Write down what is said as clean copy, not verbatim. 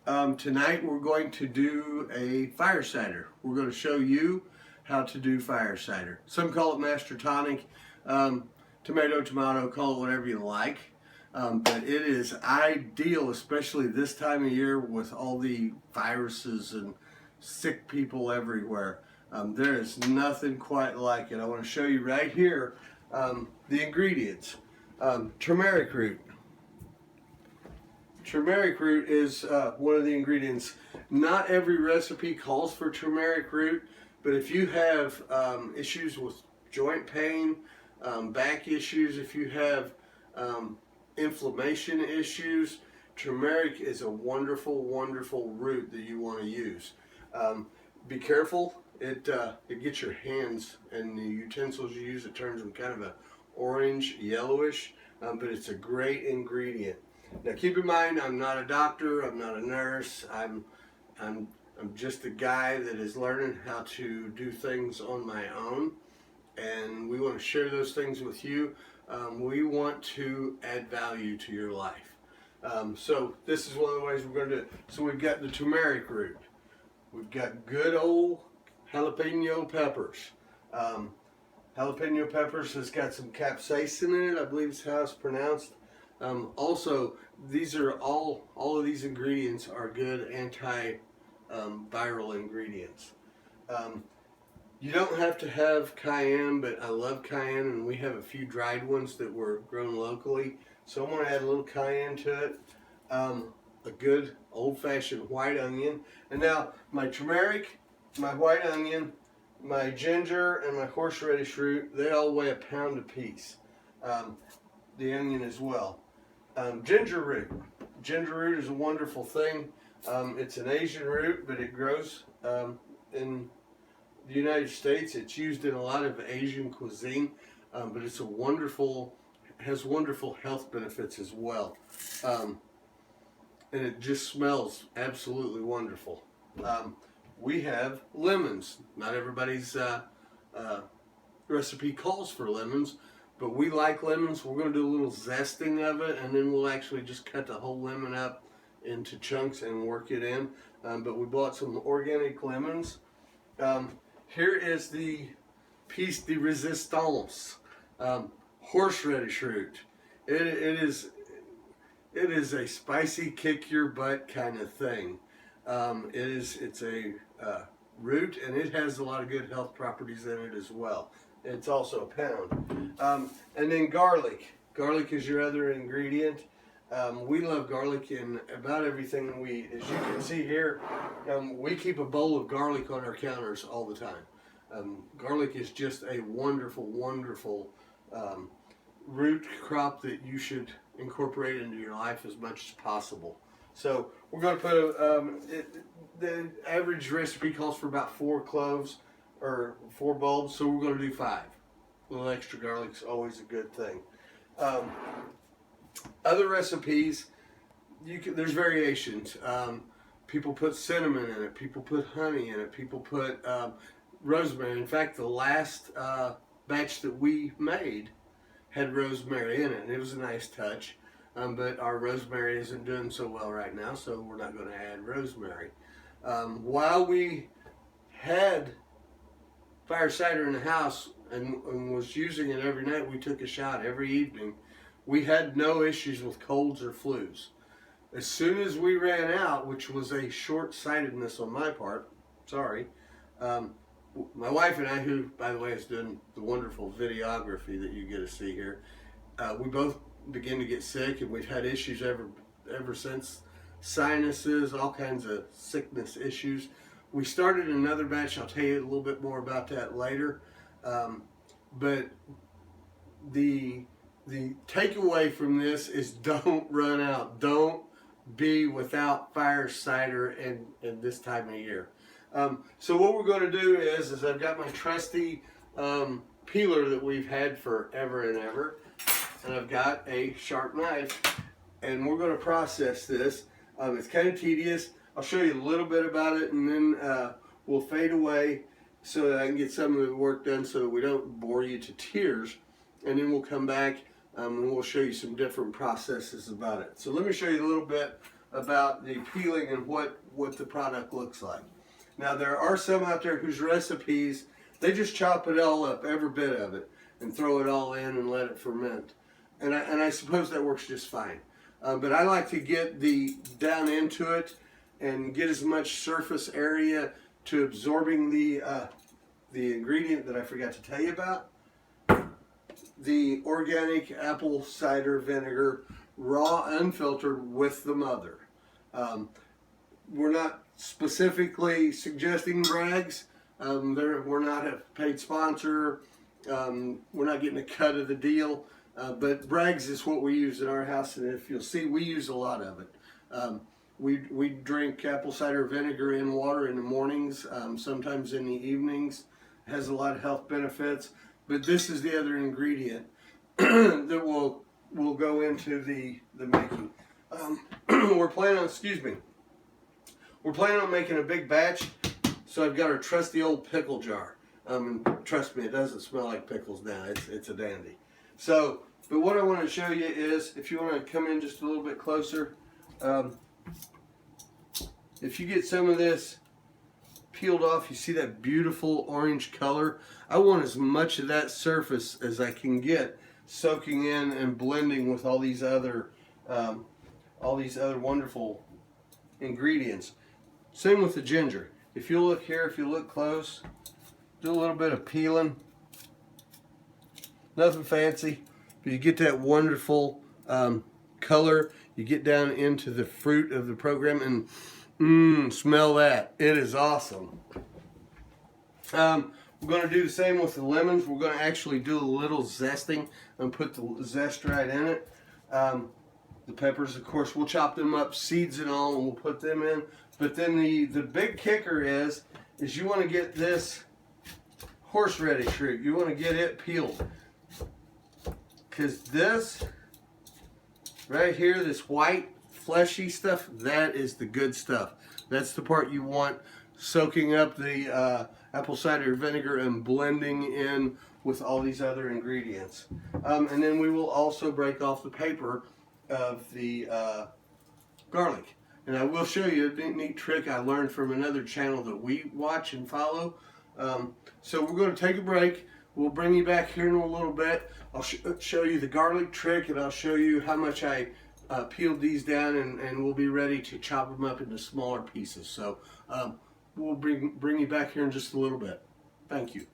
Tonight we're going to do a fire cider. We're going to show you how to do fire cider. Some call it Master Tonic, tomato, call it whatever you like. But it is ideal, especially this time of year with all the viruses and sick people everywhere. There is nothing quite like it. I want to show you right here the ingredients. Turmeric root. Turmeric root is one of the ingredients. Not every recipe calls for turmeric root, but if you have issues with joint pain, back issues, if you have inflammation issues, turmeric is a wonderful, wonderful root that you want to use. Be careful, it gets your hands and the utensils you use, it turns them kind of a orange, yellowish, but it's a great ingredient. Now keep in mind, I'm not a doctor, I'm not a nurse, I'm just a guy that is learning how to do things on my own, and we want to share those things with you. We want to add value to your life. So this is one of the ways we're going to do it. So we've got the turmeric root. We've got good old jalapeno peppers. Jalapeno peppers has got some capsaicin in it, I believe is how it's pronounced. Also, these are all of these ingredients are good anti-viral ingredients. You don't have to have cayenne, but I love cayenne, and we have a few dried ones that were grown locally. So I'm going to add a little cayenne to it. A good old-fashioned white onion. And now my turmeric, my white onion, my ginger, and my horseradish root, they all weigh a pound apiece. The onion as well. Ginger root. Ginger root is a wonderful thing. It's an Asian root, but it grows in the United States. It's used in a lot of Asian cuisine, but it's has wonderful health benefits as well. And it just smells absolutely wonderful. We have lemons. Not everybody's recipe calls for lemons, but we like lemons. We're going to do a little zesting of it, and then we'll actually just cut the whole lemon up into chunks and work it in. But we bought some organic lemons. Here is the piece de resistance, horseradish root. It is a spicy, kick your butt kind of thing. It's a root, and it has a lot of good health properties in it as well. It's also a pound. And then garlic. Garlic is your other ingredient. We love garlic in about everything as you can see here, we keep a bowl of garlic on our counters all the time. Garlic is just a wonderful, wonderful root crop that you should incorporate into your life as much as possible. So we're going to put the average recipe calls for about 4 cloves or 4 bulbs, so we're going to do 5. A little extra garlic is always a good thing. Other recipes, there's variations. People put cinnamon in it, people put honey in it, people put rosemary. In fact, the last batch that we made had rosemary in it, and it was a nice touch. But our rosemary isn't doing so well right now, so we're not going to add rosemary. While we had fire cider in the house and was using it every night, we took a shot every evening. We had no issues with colds or flus. As soon as we ran out, which was a short-sightedness on my part, sorry, my wife and I, who, by the way, is doing the wonderful videography that you get to see here, we both began to get sick, and we've had issues ever since. Sinuses, all kinds of sickness issues. We started another batch. I'll tell you a little bit more about that later. But the takeaway from this is don't run out. Don't be without fire cider in this time of year. So what we're going to do is I've got my trusty peeler that we've had forever and ever, and I've got a sharp knife, and we're going to process this. It's kind of tedious. I'll show you a little bit about it, and then we'll fade away so that I can get some of the work done so that we don't bore you to tears, and then we'll come back and we'll show you some different processes about it. So let me show you a little bit about the peeling and what the product looks like. Now there are some out there whose recipes, they just chop it all up, every bit of it, and throw it all in and let it ferment. And I suppose that works just fine. But I like to get down into it and get as much surface area to absorbing the ingredient that I forgot to tell you about. The organic apple cider vinegar, raw, unfiltered, with the mother. We're not specifically suggesting Bragg's. We're not a paid sponsor. We're not getting a cut of the deal. But Bragg's is what we use in our house, and if you'll see, we use a lot of it. We drink apple cider vinegar in water in the mornings, sometimes in the evenings. It has a lot of health benefits. But this is the other ingredient that will go into the making. We're planning on making a big batch, so I've got our trusty old pickle jar. And trust me, it doesn't smell like pickles now. It's a dandy. So, but what I want to show you is, if you want to come in just a little bit closer, if you get some of this peeled off, you see that beautiful orange color. I want as much of that surface as I can get soaking in and blending with all these other wonderful ingredients. Same with the ginger. If you look here, if you look close, do a little bit of peeling. Nothing fancy, but you get that wonderful color. You get down into the fruit of the program, and smell that. It is awesome. We're going to do the same with the lemons. We're going to actually do a little zesting and put the zest right in it. The peppers, of course, we'll chop them up, seeds and all, and we'll put them in. But then the big kicker is you want to get this horseradish root. You want to get it peeled. Because this right here, this white fleshy stuff, that is the good stuff. That's the part you want soaking up the apple cider vinegar and blending in with all these other ingredients. And then we will also break off the paper of the garlic. And I will show you a neat trick I learned from another channel that we watch and follow. So we're going to take a break. We'll bring you back here in a little bit. I'll show you the garlic trick, and I'll show you how much I peeled these down, and we'll be ready to chop them up into smaller pieces. So we'll bring you back here in just a little bit. Thank you.